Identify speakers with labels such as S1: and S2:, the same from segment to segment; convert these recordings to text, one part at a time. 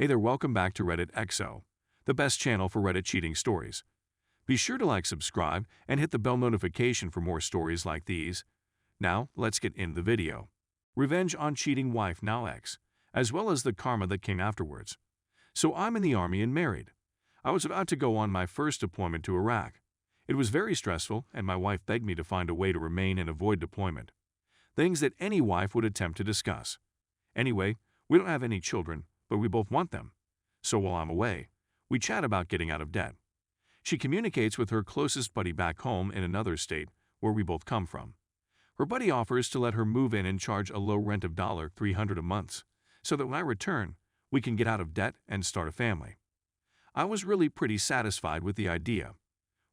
S1: Hey there, welcome back to Reddit XO, the best channel for Reddit cheating stories. Be sure to like, subscribe, and hit the bell notification for more stories like these. Now, let's get into the video. Revenge on cheating wife now ex, as well as the karma that came afterwards. So I'm in the army and married. I was about to go on my first deployment to Iraq. It was very stressful, and my wife begged me to find a way to remain and avoid deployment. Things that any wife would attempt to discuss. Anyway, we don't have any children, but we both want them. So while I'm away, we chat about getting out of debt. She communicates with her closest buddy back home in another state where we both come from. Her buddy offers to let her move in and charge a low rent of $300 a month, so that when I return, we can get out of debt and start a family. I was really pretty satisfied with the idea.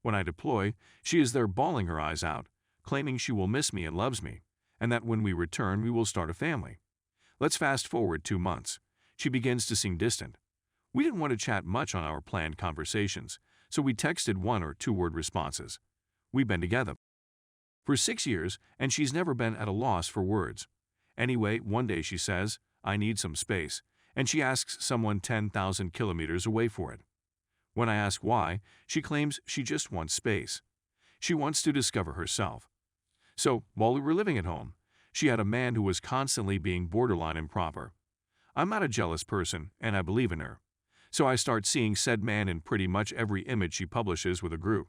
S1: When I deploy, she is there bawling her eyes out, claiming she will miss me and loves me, and that when we return we will start a family. Let's fast forward 2 months. She begins to seem distant. We didn't want to chat much on our planned conversations, so we texted 1 or 2 word responses. We've been together for 6 years, and she's never been at a loss for words. Anyway, one day she says, "I need some space," and she asks someone 10,000 kilometers away for it. When I ask why, she claims she just wants space. She wants to discover herself. So, while we were living at home, she had a man who was constantly being borderline improper. I'm not a jealous person, and I believe in her. So I start seeing said man in pretty much every image she publishes with a group.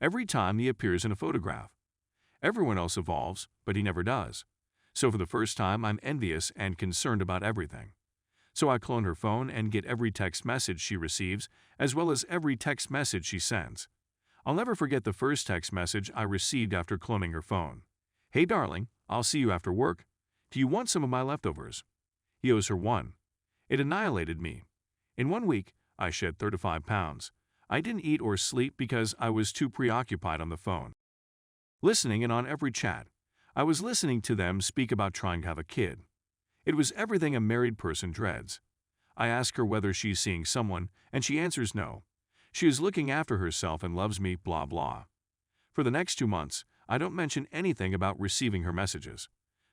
S1: Every time he appears in a photograph. Everyone else evolves, but he never does. So for the first time, I'm envious and concerned about everything. So I clone her phone and get every text message she receives, as well as every text message she sends. I'll never forget the first text message I received after cloning her phone. "Hey darling, I'll see you after work. Do you want some of my leftovers?" He owes her 1. It annihilated me. In 1 week, I shed 35 pounds. I didn't eat or sleep because I was too preoccupied on the phone. Listening and on every chat. I was listening to them speak about trying to have a kid. It was everything a married person dreads. I ask her whether she's seeing someone, and she answers no. She is looking after herself and loves me, blah blah. For the next 2 months, I don't mention anything about receiving her messages.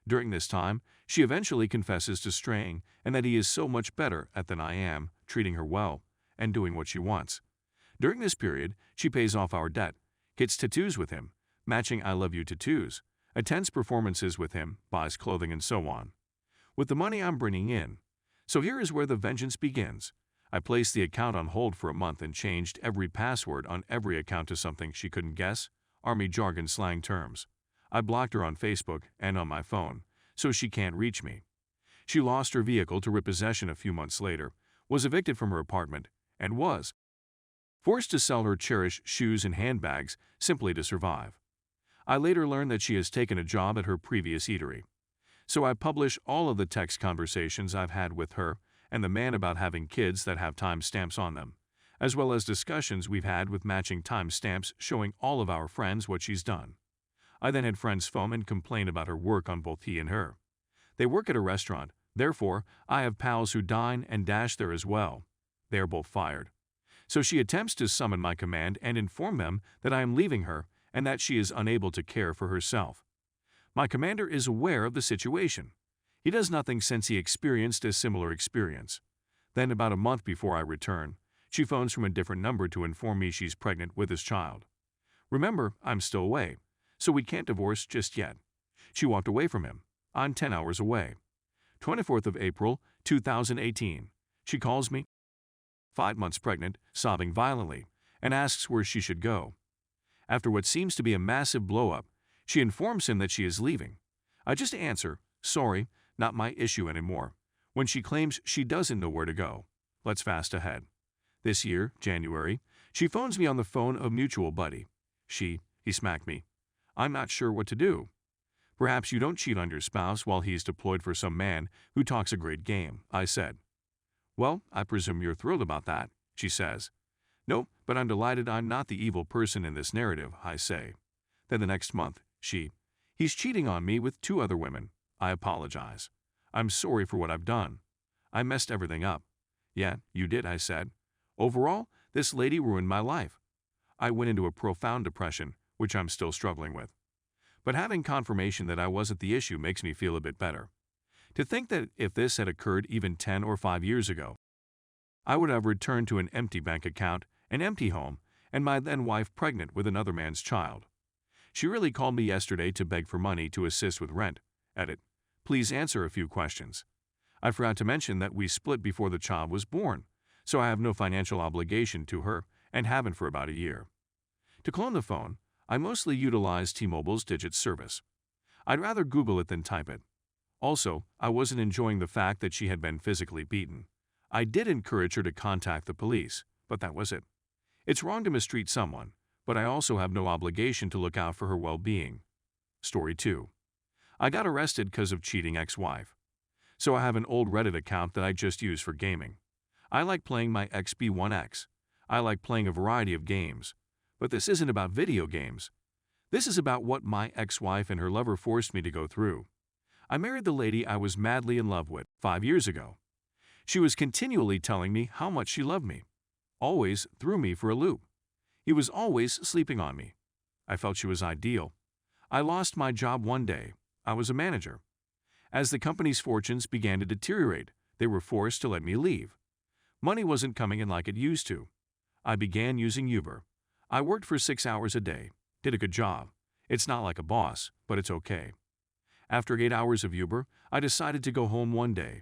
S1: During this time, she eventually confesses to straying and that he is so much better at than I am, treating her well, and doing what she wants. During this period, she pays off our debt, gets tattoos with him, matching I love you tattoos, attends performances with him, buys clothing and so on. With the money I'm bringing in. So here is where the vengeance begins. I placed the account on hold for a month and changed every password on every account to something she couldn't guess, Army jargon slang terms. I blocked her on Facebook and on my phone, so she can't reach me. She lost her vehicle to repossession a few months later, was evicted from her apartment, and was forced to sell her cherished shoes and handbags simply to survive. I later learned that she has taken a job at her previous eatery. So I publish all of the text conversations I've had with her and the man about having kids that have timestamps on them, as well as discussions we've had with matching timestamps showing all of our friends what she's done. I then had friends foam and complain about her work on both he and her. They work at a restaurant, therefore I have pals who dine and dash there as well. They are both fired. So she attempts to summon my command and inform them that I am leaving her and that she is unable to care for herself. My commander is aware of the situation. He does nothing since he experienced a similar experience. Then about a month before I return, she phones from a different number to inform me she's pregnant with his child. Remember, I'm still away, so we can't divorce just yet. She walked away from him. I'm 10 hours away. 24th of April, 2018. She calls me, 5 months pregnant, sobbing violently, and asks where she should go. After what seems to be a massive blow-up, she informs him that she is leaving. I just answer, "Sorry, not my issue anymore," when she claims she doesn't know where to go. Let's fast ahead. This year, January, she phones me on the phone of mutual buddy. He smacked me. I'm not sure what to do. "Perhaps you don't cheat on your spouse while he's deployed for some man who talks a great game," I said. "Well, I presume you're thrilled about that," she says. "No, but I'm delighted I'm not the evil person in this narrative," I say. Then the next month, he's cheating on me with 2 other women. I apologize. "I'm sorry for what I've done. I messed everything up." "Yeah, you did," I said. "Overall, this lady ruined my life. I went into a profound depression, which I'm still struggling with. But having confirmation that I wasn't the issue makes me feel a bit better. To think that if this had occurred even 10 or 5 years ago, I would have returned to an empty bank account, an empty home, and my then-wife pregnant with another man's child. She really called me yesterday to beg for money to assist with rent. Edit. Please answer a few questions. I forgot to mention that we split before the child was born, so I have no financial obligation to her and haven't for about a year. To clone the phone, I mostly utilize T-Mobile's digit service. I'd rather Google it than type it. Also, I wasn't enjoying the fact that she had been physically beaten. I did encourage her to contact the police, but that was it. It's wrong to mistreat someone, but I also have no obligation to look out for her well-being. Story 2. I got arrested because of cheating ex-wife. So I have an old Reddit account that I just use for gaming. I like playing my XB1X. I like playing a variety of games. But this isn't about video games. This is about what my ex-wife and her lover forced me to go through. I married the lady I was madly in love with 5 years ago. She was continually telling me how much she loved me. Always threw me for a loop. He was always sleeping on me. I felt she was ideal. I lost my job one day. I was a manager. As the company's fortunes began to deteriorate, they were forced to let me leave. Money wasn't coming in like it used to. I began using Uber. I worked for 6 hours a day. Did a good job. It's not like a boss, but it's okay. After 8 hours of Uber, I decided to go home one day.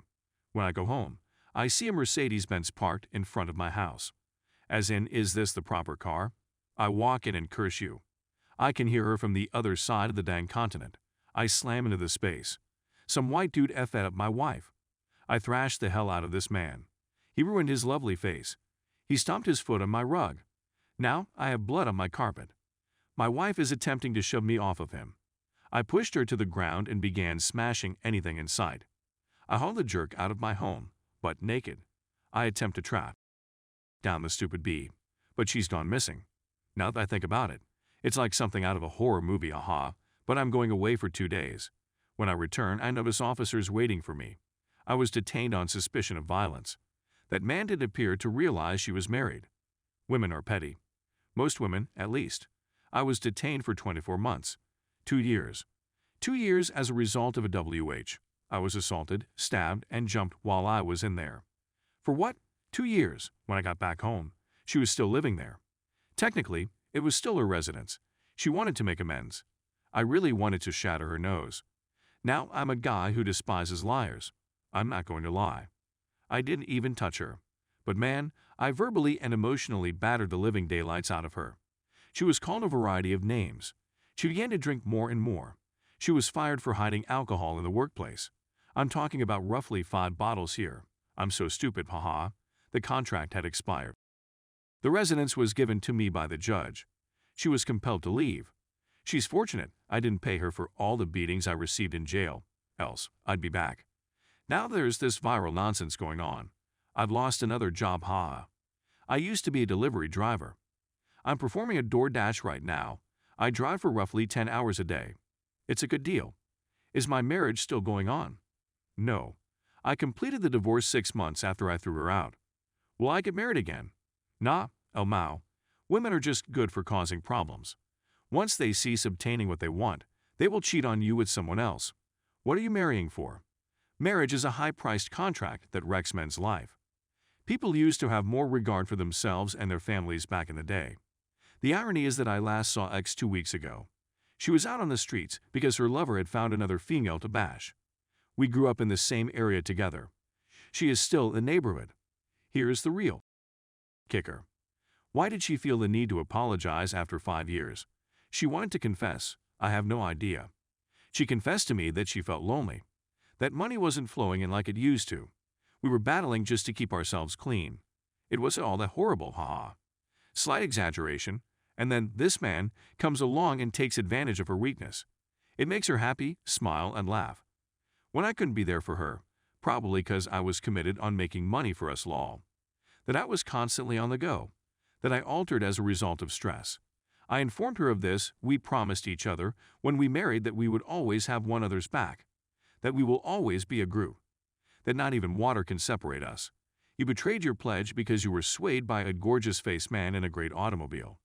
S1: When I go home, I see a Mercedes-Benz parked in front of my house. As in, is this the proper car? I walk in and curse you. I can hear her from the other side of the dang continent. I slam into the space. Some white dude effed up my wife. I thrashed the hell out of this man. He ruined his lovely face. He stomped his foot on my rug. Now I have blood on my carpet. My wife is attempting to shove me off of him. I pushed her to the ground and began smashing anything in sight. I hauled the jerk out of my home, but naked. I attempt to trap down the stupid bee, but she's gone missing. Now that I think about it, it's like something out of a horror movie, aha, but I'm going away for 2 days. When I return, I notice officers waiting for me. I was detained on suspicion of violence. That man didn't appear to realize she was married. Women are petty. Most women, at least. I was detained for 24 months. 2 years. 2 years as a result of a WH. I was assaulted, stabbed, and jumped while I was in there. For what? 2 years. When I got back home, she was still living there. Technically, it was still her residence. She wanted to make amends. I really wanted to shatter her nose. Now I'm a guy who despises liars. I'm not going to lie. I didn't even touch her. But man, I verbally and emotionally battered the living daylights out of her. She was called a variety of names. She began to drink more and more. She was fired for hiding alcohol in the workplace. I'm talking about roughly 5 bottles here. I'm so stupid, haha. The contract had expired. The residence was given to me by the judge. She was compelled to leave. She's fortunate I didn't pay her for all the beatings I received in jail, else I'd be back. Now there's this viral nonsense going on. I've lost another job, haha. I used to be a delivery driver. I'm performing a DoorDash right now. I drive for roughly 10 hours a day. It's a good deal. Is my marriage still going on? No. I completed the divorce 6 months after I threw her out. Will I get married again? Nah, El Mao. Women are just good for causing problems. Once they cease obtaining what they want, they will cheat on you with someone else. What are you marrying for? Marriage is a high-priced contract that wrecks men's life. People used to have more regard for themselves and their families back in the day. The irony is that I last saw X 2 weeks ago. She was out on the streets because her lover had found another female to bash. We grew up in the same area together. She is still in the neighborhood. Here's the real kicker. Why did she feel the need to apologize after 5 years? She wanted to confess. I have no idea. She confessed to me that she felt lonely, that money wasn't flowing in like it used to. We were battling just to keep ourselves clean. It wasn't all that horrible, haha. Slight exaggeration, and then this man comes along and takes advantage of her weakness. It makes her happy, smile, and laugh. When I couldn't be there for her, probably because I was committed on making money for us all, that I was constantly on the go, that I altered as a result of stress. I informed her of this. We promised each other when we married that we would always have one another's back, that we will always be a group, that not even water can separate us. You betrayed your pledge because you were swayed by a gorgeous-faced man in a great automobile.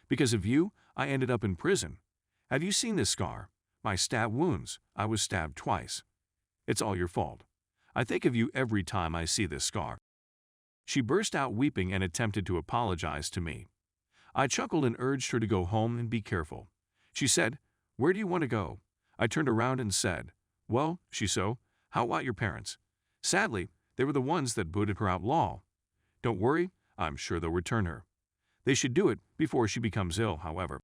S1: Because of you, I ended up in prison. Have you seen this scar? My stab wounds. I was stabbed twice. It's all your fault. I think of you every time I see this scar. She burst out weeping and attempted to apologize to me. I chuckled and urged her to go home and be careful. She said, "Where do you want to go?" I turned around and said, "Well, so, how about your parents?" Sadly, they were the ones that booted her out law. Don't worry, I'm sure they'll return her. They should do it before she becomes ill, however.